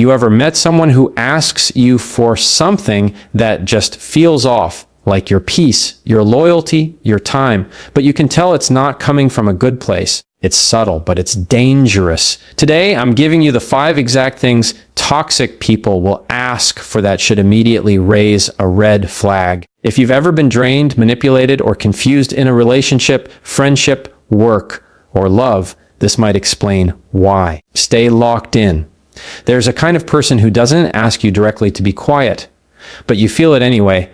You ever met someone who asks you for something that just feels off, like your peace, your loyalty, your time, but you can tell it's not coming from a good place? It's subtle, but it's dangerous. Today, I'm giving you the 5 exact things toxic people will ask for that should immediately raise a red flag. If you've ever been drained, manipulated, or confused in a relationship, friendship, work, or love, this might explain why. Stay locked in. There's a kind of person who doesn't ask you directly to be quiet, but you feel it anyway.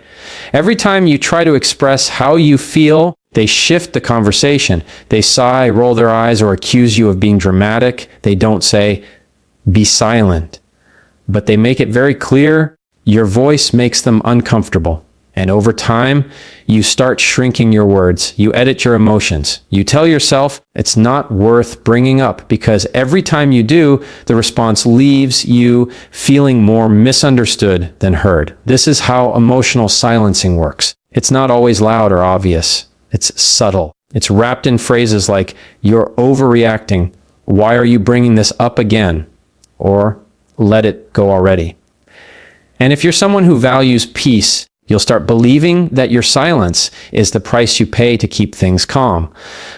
Every time you try to express how you feel, they shift the conversation. They sigh, roll their eyes, or accuse you of being dramatic. They don't say, "Be silent." But they make it very clear your voice makes them uncomfortable. And over time, you start shrinking your words. You edit your emotions. You tell yourself it's not worth bringing up because every time you do, the response leaves you feeling more misunderstood than heard. This is how emotional silencing works. It's not always loud or obvious. It's subtle. It's wrapped in phrases like, "You're overreacting. Why are you bringing this up again?" Or, "Let it go already." And if you're someone who values peace, you'll start believing that your silence is the price you pay to keep things calm.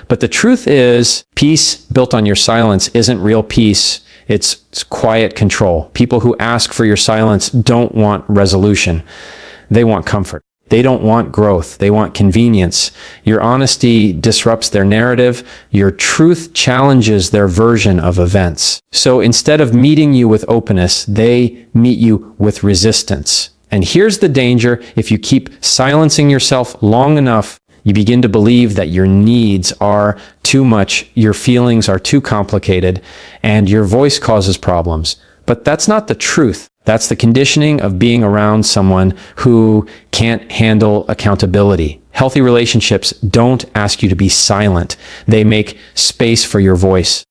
But the truth is, peace built on your silence isn't real peace. It's quiet control. People who ask for your silence don't want resolution. They want comfort. They don't want growth. They want convenience. Your honesty disrupts their narrative. Your truth challenges their version of events. So instead of meeting you with openness, they meet you with resistance. And here's the danger. If you keep silencing yourself long enough, you begin to believe that your needs are too much, your feelings are too complicated, and your voice causes problems. But that's not the truth. That's the conditioning of being around someone who can't handle accountability. Healthy relationships don't ask you to be silent. They make space for your voice.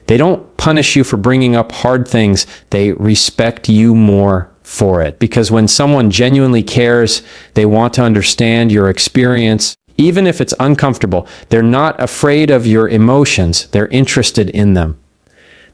They don't punish you for bringing up hard things. They respect you more for it. Because when someone genuinely cares, they want to understand your experience. Even if it's uncomfortable, they're not afraid of your emotions. They're interested in them.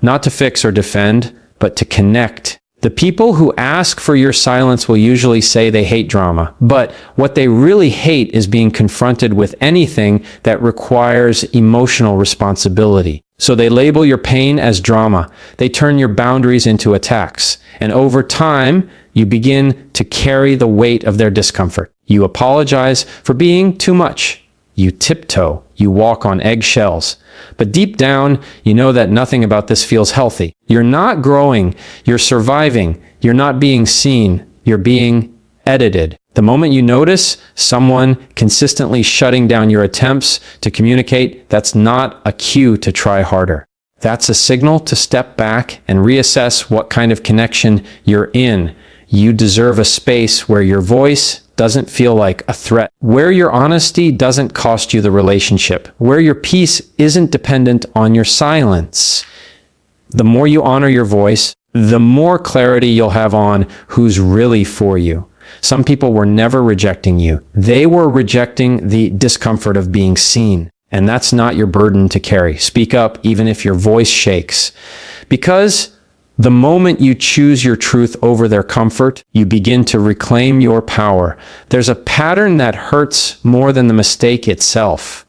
Not to fix or defend, but to connect. The people who ask for your silence will usually say they hate drama, but what they really hate is being confronted with anything that requires emotional responsibility. So they label your pain as drama. They turn your boundaries into attacks. And over time, you begin to carry the weight of their discomfort. You apologize for being too much. You tiptoe. You walk on eggshells. But deep down, you know that nothing about this feels healthy. You're not growing. You're surviving. You're not being seen. You're being edited. The moment you notice someone consistently shutting down your attempts to communicate, that's not a cue to try harder. That's a signal to step back and reassess what kind of connection you're in. You deserve a space where your voice doesn't feel like a threat, where your honesty doesn't cost you the relationship, where your peace isn't dependent on your silence. The more you honor your voice, the more clarity you'll have on who's really for you. Some people were never rejecting you. They were rejecting the discomfort of being seen. And that's not your burden to carry. Speak up even if your voice shakes. Because the moment you choose your truth over their comfort, you begin to reclaim your power. There's a pattern that hurts more than the mistake itself.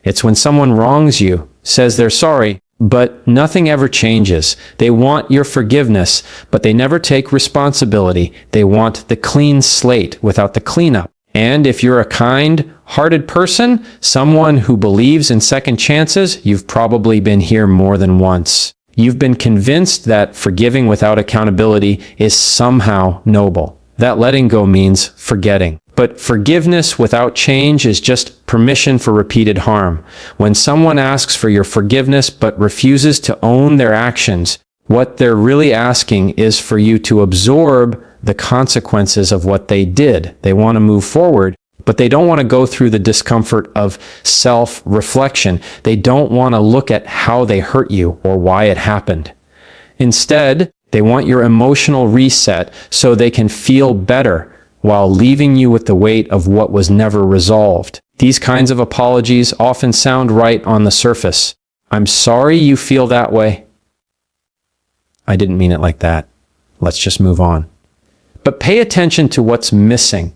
It's when someone wrongs you, says they're sorry, but nothing ever changes. They want your forgiveness, but they never take responsibility. They want the clean slate without the cleanup. And if you're a kind-hearted person, someone who believes in second chances, you've probably been here more than once. You've been convinced that forgiving without accountability is somehow noble. That letting go means forgetting. But forgiveness without change is just permission for repeated harm. When someone asks for your forgiveness but refuses to own their actions, what they're really asking is for you to absorb the consequences of what they did. They want to move forward, but they don't want to go through the discomfort of self-reflection. They don't want to look at how they hurt you or why it happened. Instead, they want your emotional reset so they can feel better while leaving you with the weight of what was never resolved. These kinds of apologies often sound right on the surface. "I'm sorry you feel that way. I didn't mean it like that." let's just move on. But pay attention to what's missing.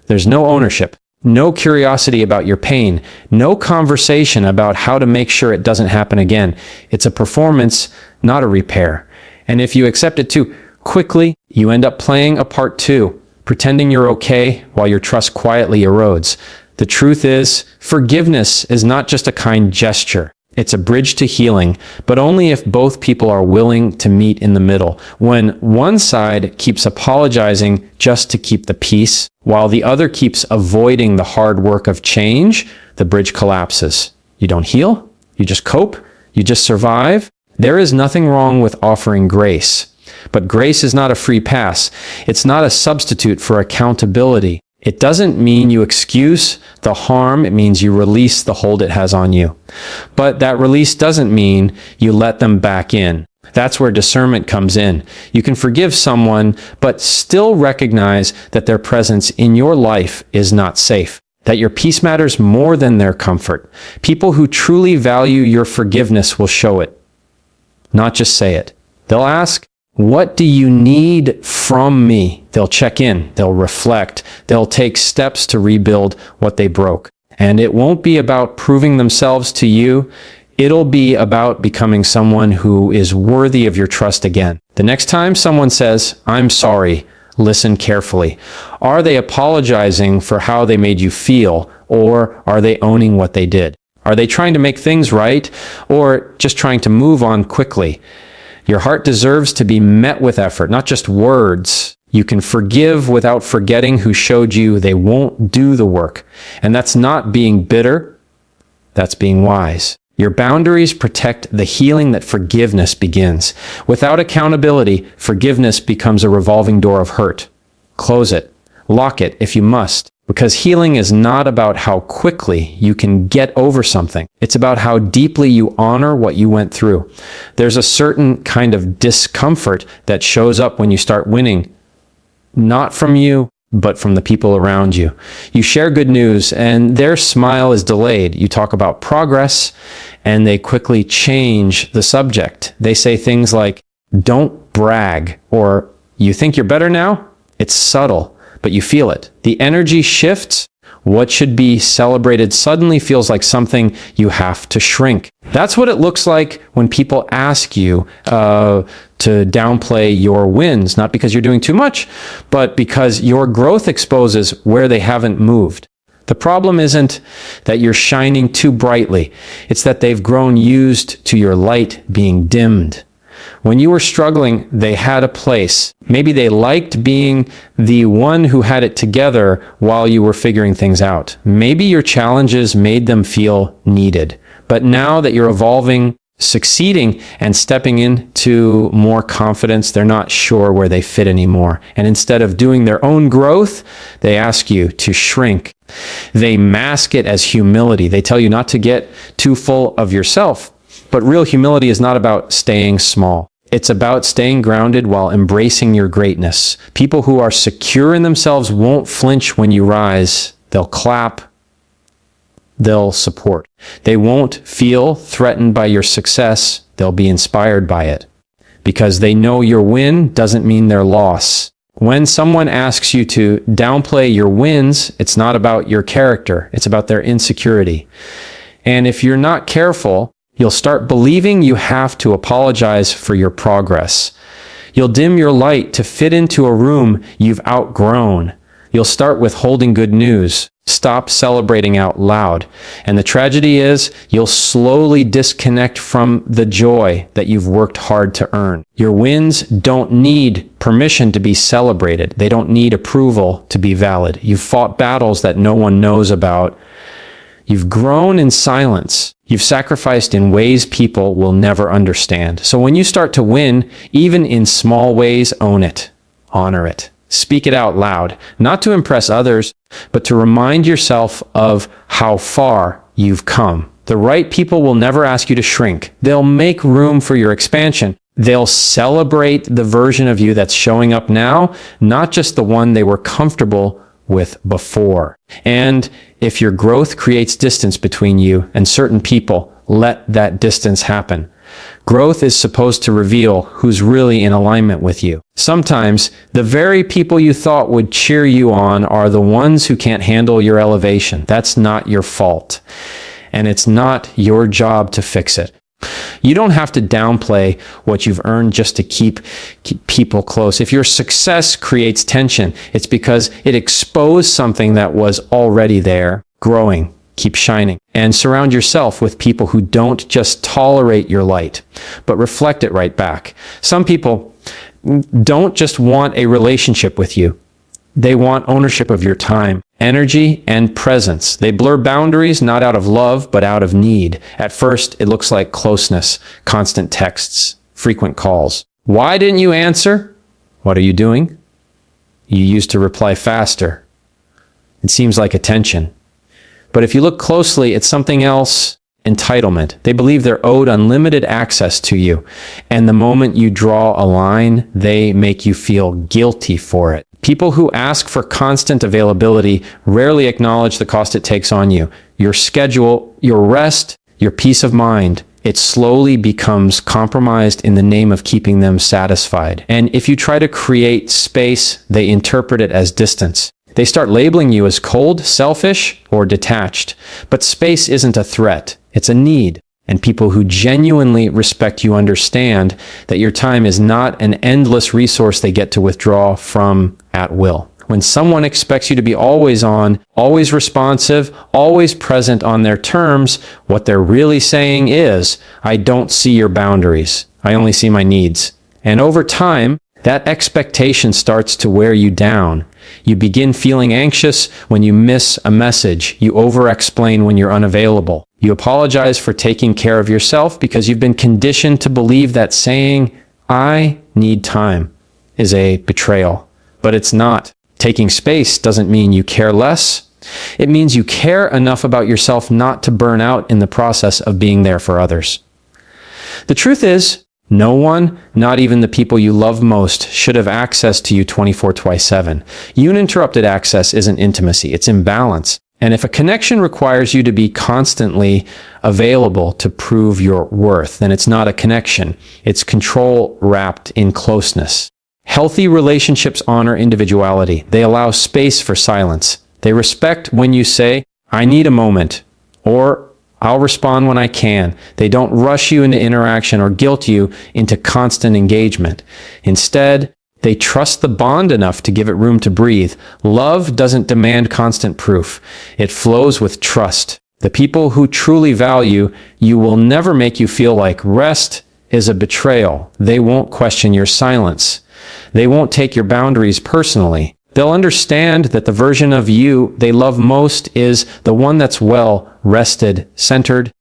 There's no ownership, no curiosity about your pain, no conversation about how to make sure it doesn't happen again. It's a performance, not a repair. And if you accept it too quickly, you end up playing a part two, pretending you're okay while your trust quietly erodes. The truth is, forgiveness is not just a kind gesture. It's a bridge to healing, but only if both people are willing to meet in the middle. When one side keeps apologizing just to keep the peace, while the other keeps avoiding the hard work of change, the bridge collapses. You don't heal, you just cope, you just survive. There is nothing wrong with offering grace, but grace is not a free pass. It's not a substitute for accountability. It doesn't mean you excuse the harm. It means you release the hold it has on you. But that release doesn't mean you let them back in. That's where discernment comes in. You can forgive someone, but still recognize that their presence in your life is not safe, that your peace matters more than their comfort. People who truly value your forgiveness will show it, not just say it. They'll ask, what do you need from me? They'll check in, they'll reflect, they'll take steps to rebuild what they broke. And it won't be about proving themselves to you. It'll be about becoming someone who is worthy of your trust again. The next time someone says, I'm sorry, listen carefully. Are they apologizing for how they made you feel, or are they owning what they did? Are they trying to make things right, or just trying to move on quickly? Your heart deserves to be met with effort, not just words. You can forgive without forgetting who showed you they won't do the work. And that's not being bitter, that's being wise. Your boundaries protect the healing that forgiveness begins. Without accountability, forgiveness becomes a revolving door of hurt. Close it. Lock it if you must. Because healing is not about how quickly you can get over something. It's about how deeply you honor what you went through. There's a certain kind of discomfort that shows up when you start winning, not from you, but from the people around you. You share good news and their smile is delayed. You talk about progress and they quickly change the subject. They say things like, don't brag, or you think you're better now? It's subtle, but you feel it. The energy shifts. What should be celebrated suddenly feels like something you have to shrink. That's what it looks like when people ask you to downplay your wins, not because you're doing too much, but because your growth exposes where they haven't moved. The problem isn't that you're shining too brightly. It's that they've grown used to your light being dimmed. When you were struggling, they had a place. Maybe they liked being the one who had it together while you were figuring things out. Maybe your challenges made them feel needed. But now that you're evolving, succeeding, and stepping into more confidence, they're not sure where they fit anymore. And instead of doing their own growth, they ask you to shrink. They mask it as humility. They tell you not to get too full of yourself. But real humility is not about staying small. It's about staying grounded while embracing your greatness. People who are secure in themselves won't flinch when you rise. They'll clap. They'll support. They won't feel threatened by your success. They'll be inspired by it. Because they know your win doesn't mean their loss. When someone asks you to downplay your wins, it's not about your character. It's about their insecurity. And if you're not careful, you'll start believing you have to apologize for your progress. You'll dim your light to fit into a room you've outgrown. You'll start withholding good news. Stop celebrating out loud. And the tragedy is, you'll slowly disconnect from the joy that you've worked hard to earn. Your wins don't need permission to be celebrated. They don't need approval to be valid. You've fought battles that no one knows about. You've grown in silence. You've sacrificed in ways people will never understand. So when you start to win, even in small ways, own it. Honor it. Speak it out loud, not to impress others, but to remind yourself of how far you've come. The right people will never ask you to shrink. They'll make room for your expansion. They'll celebrate the version of you that's showing up now, not just the one they were comfortable with before. And if your growth creates distance between you and certain people, let that distance happen. Growth is supposed to reveal who's really in alignment with you. Sometimes, the very people you thought would cheer you on are the ones who can't handle your elevation. That's not your fault. And it's not your job to fix it. You don't have to downplay what you've earned just to keep people close. If your success creates tension, it's because it exposed something that was already there, growing. Keep shining. And surround yourself with people who don't just tolerate your light, but reflect it right back. Some people don't just want a relationship with you. They want ownership of your time, energy, and presence. They blur boundaries not out of love, but out of need. At first, it looks like closeness, constant texts, frequent calls. Why didn't you answer? What are you doing? You used to reply faster. It seems like attention. But if you look closely, it's something else. Entitlement. They believe they're owed unlimited access to you. And the moment you draw a line, they make you feel guilty for it. People who ask for constant availability rarely acknowledge the cost it takes on you. Your schedule, your rest, your peace of mind. It slowly becomes compromised in the name of keeping them satisfied. And if you try to create space, they interpret it as distance. They start labeling you as cold, selfish, or detached. But space isn't a threat. It's a need. And people who genuinely respect you understand that your time is not an endless resource they get to withdraw from at will. When someone expects you to be always on, always responsive, always present on their terms, what they're really saying is, I don't see your boundaries. I only see my needs. And over time, that expectation starts to wear you down. You begin feeling anxious when you miss a message. You over-explain when you're unavailable. You apologize for taking care of yourself because you've been conditioned to believe that saying, I need time, is a betrayal. But it's not. Taking space doesn't mean you care less. It means you care enough about yourself not to burn out in the process of being there for others. The truth is, no one, not even the people you love most, should have access to you 24/7. Uninterrupted access isn't intimacy, it's imbalance. And if a connection requires you to be constantly available to prove your worth, then it's not a connection. It's control wrapped in closeness. Healthy relationships honor individuality. They allow space for silence. They respect when you say, I need a moment, or I'll respond when I can. They don't rush you into interaction or guilt you into constant engagement. Instead, they trust the bond enough to give it room to breathe. Love doesn't demand constant proof. It flows with trust. The people who truly value you will never make you feel like rest is a betrayal. They won't question your silence. They won't take your boundaries personally. They'll understand that the version of you they love most is the one that's well rested, centered,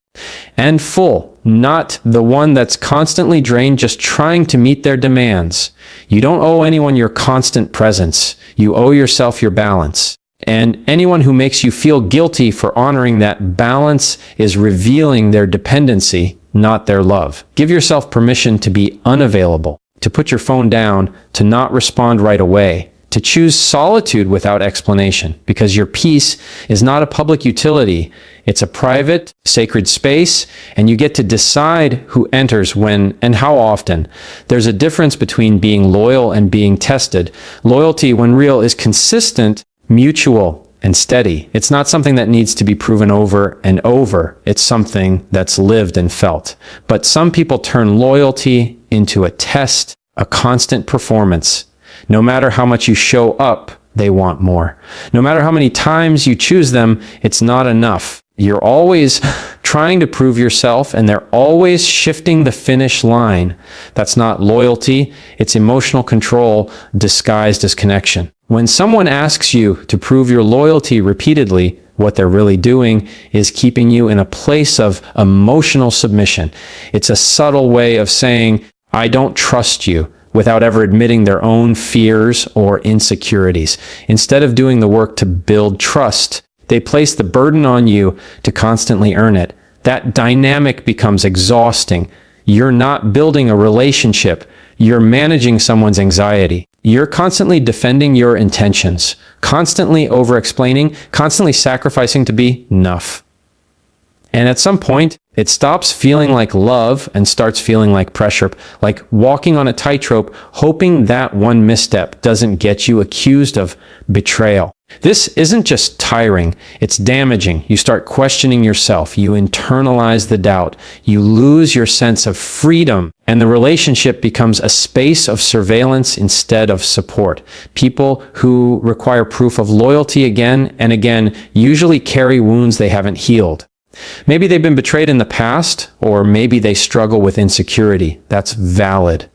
and full, not the one that's constantly drained just trying to meet their demands. You don't owe anyone your constant presence. You owe yourself your balance. And anyone who makes you feel guilty for honoring that balance is revealing their dependency, not their love. Give yourself permission to be unavailable, to put your phone down, to not respond right away, to choose solitude without explanation, because your peace is not a public utility. It's a private, sacred space, and you get to decide who enters when and how often. There's a difference between being loyal and being tested. Loyalty, when real, is consistent, mutual, and steady. It's not something that needs to be proven over and over. It's something that's lived and felt. But some people turn loyalty into a test, a constant performance. No matter how much you show up, they want more. No matter how many times you choose them, it's not enough. You're always trying to prove yourself, and they're always shifting the finish line. That's not loyalty. It's emotional control disguised as connection. When someone asks you to prove your loyalty repeatedly, what they're really doing is keeping you in a place of emotional submission. It's a subtle way of saying, I don't trust you, without ever admitting their own fears or insecurities. Instead of doing the work to build trust, they place the burden on you to constantly earn it. That dynamic becomes exhausting. You're not building a relationship. You're managing someone's anxiety. You're constantly defending your intentions, constantly over-explaining, constantly sacrificing to be enough. And at some point, It stops feeling like love and starts feeling like pressure, like walking on a tightrope, hoping that one misstep doesn't get you accused of betrayal. This isn't just tiring, it's damaging. You start questioning yourself, you internalize the doubt, you lose your sense of freedom, and the relationship becomes a space of surveillance instead of support. People who require proof of loyalty again and again usually carry wounds they haven't healed. Maybe they've been betrayed in the past, or maybe they struggle with insecurity. That's valid.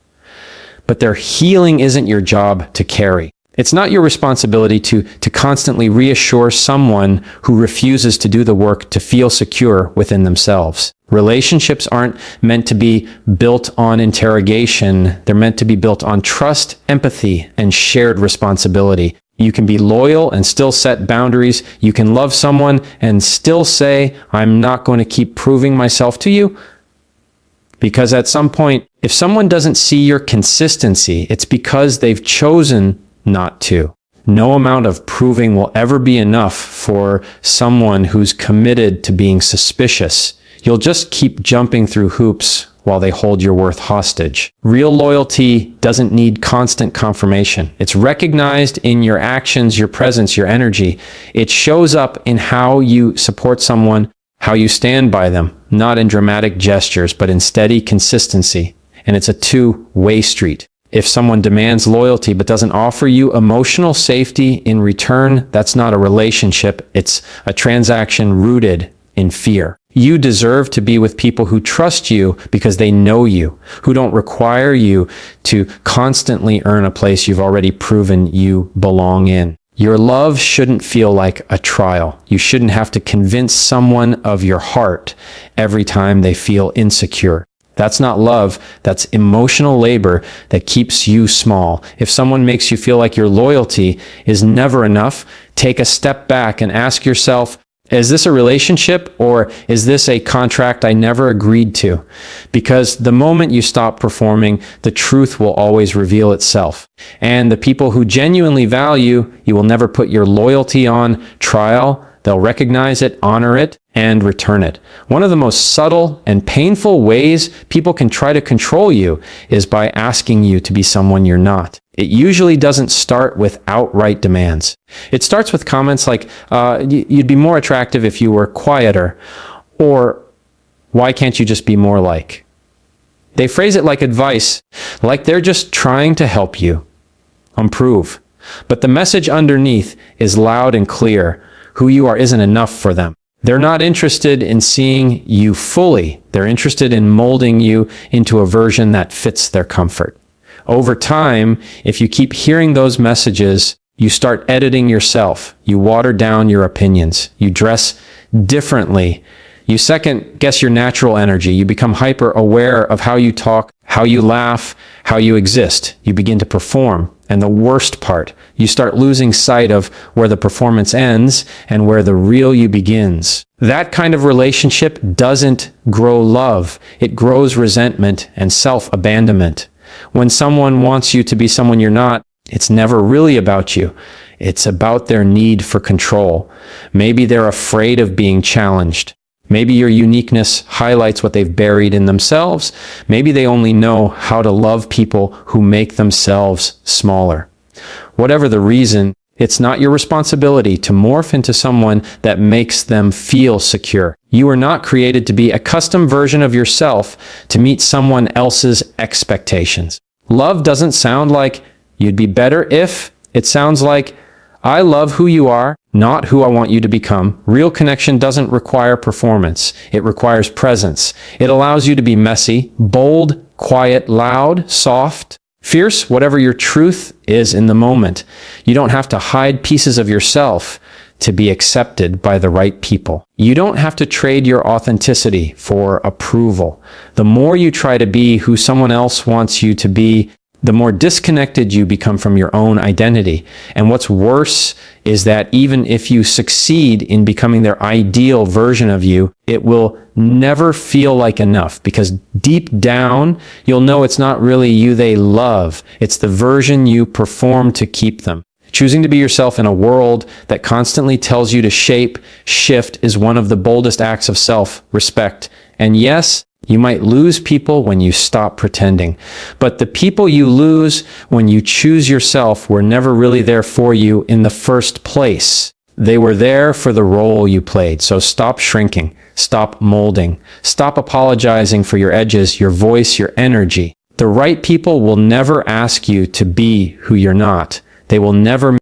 But their healing isn't your job to carry. It's not your responsibility to constantly reassure someone who refuses to do the work to feel secure within themselves. Relationships aren't meant to be built on interrogation. They're meant to be built on trust, empathy, and shared responsibility. You can be loyal and still set boundaries. You can love someone and still say, I'm not going to keep proving myself to you. Because at some point, if someone doesn't see your consistency, it's because they've chosen not to. No amount of proving will ever be enough for someone who's committed to being suspicious. You'll just keep jumping through hoops while they hold your worth hostage. Real loyalty doesn't need constant confirmation. It's recognized in your actions, your presence, your energy. It shows up in how you support someone, how you stand by them, not in dramatic gestures, but in steady consistency. And it's a two-way street. If someone demands loyalty but doesn't offer you emotional safety in return, that's not a relationship. It's a transaction rooted in fear. You deserve to be with people who trust you because they know you, who don't require you to constantly earn a place you've already proven you belong in. Your love shouldn't feel like a trial. You shouldn't have to convince someone of your heart every time they feel insecure. That's not love. That's emotional labor that keeps you small. If someone makes you feel like your loyalty is never enough, take a step back and ask yourself, is this a relationship or is this a contract I never agreed to? Because the moment you stop performing, the truth will always reveal itself. And the people who genuinely value, you will never put your loyalty on trial. They'll recognize it, honor it, and return it. One of the most subtle and painful ways people can try to control you is by asking you to be someone you're not. It usually doesn't start with outright demands. It starts with comments like, you'd be more attractive if you were quieter, or why can't you just be more like? They phrase it like advice, like they're just trying to help you improve. But the message underneath is loud and clear. Who you are isn't enough for them. They're not interested in seeing you fully. They're interested in molding you into a version that fits their comfort. Over time, if you keep hearing those messages, you start editing yourself. You water down your opinions. You dress differently. You second guess your natural energy. You become hyper aware of how you talk, how you laugh, how you exist. You begin to perform. And the worst part, you start losing sight of where the performance ends and where the real you begins. That kind of relationship doesn't grow love. It grows resentment and self-abandonment. When someone wants you to be someone you're not, it's never really about you. It's about their need for control. Maybe they're afraid of being challenged. Maybe your uniqueness highlights what they've buried in themselves. Maybe they only know how to love people who make themselves smaller. Whatever the reason, it's not your responsibility to morph into someone that makes them feel secure. You were not created to be a custom version of yourself to meet someone else's expectations. Love doesn't sound like you'd be better if. It sounds like, I love who you are, not who I want you to become. Real connection doesn't require performance. It requires presence. It allows you to be messy, bold, quiet, loud, soft, fierce, whatever your truth is in the moment. You don't have to hide pieces of yourself to be accepted by the right people. You don't have to trade your authenticity for approval. The more you try to be who someone else wants you to be, the more disconnected you become from your own identity. And what's worse is that even if you succeed in becoming their ideal version of you, it will never feel like enough, because deep down, you'll know it's not really you they love. It's the version you perform to keep them. Choosing to be yourself in a world that constantly tells you to shape, shift is one of the boldest acts of self-respect And yes, you might lose people when you stop pretending, but the people you lose when you choose yourself were never really there for you in the first place. They were there for the role you played, so stop shrinking, stop molding, stop apologizing for your edges, your voice, your energy. The right people will never ask you to be who you're not. They will never